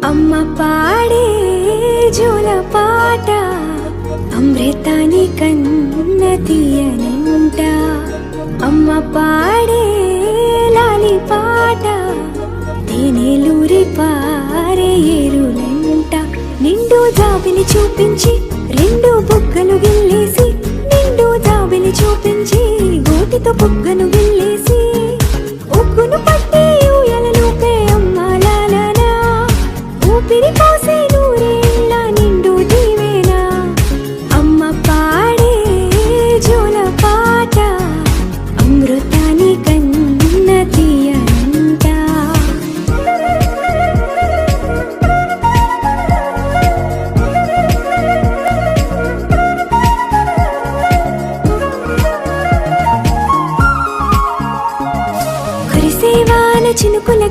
అమ్మ పాడే జోల పాట అమృతాని కన్న తీయనంట. అమ్మ పాడే లాలి పాట తేనెలూరి పారే ఏరులంట. నిండు జాబిలి చూపించి రెండు బుగ్గలు గిల్లేసి, నిండు జాబిలి చూపించి గోటితో బుగ్గను గిల్లేసి, ఉగ్గును పట్టి ఊయలలోపే అమ్మ లాలనా, ఊపిరి పోసే నూరేళ్ళ నిండు దీవేనా. అమ్మ పాడే జోల పాట అమృతాని కన్న తీయనంట. కురిసేవాన చినుకుల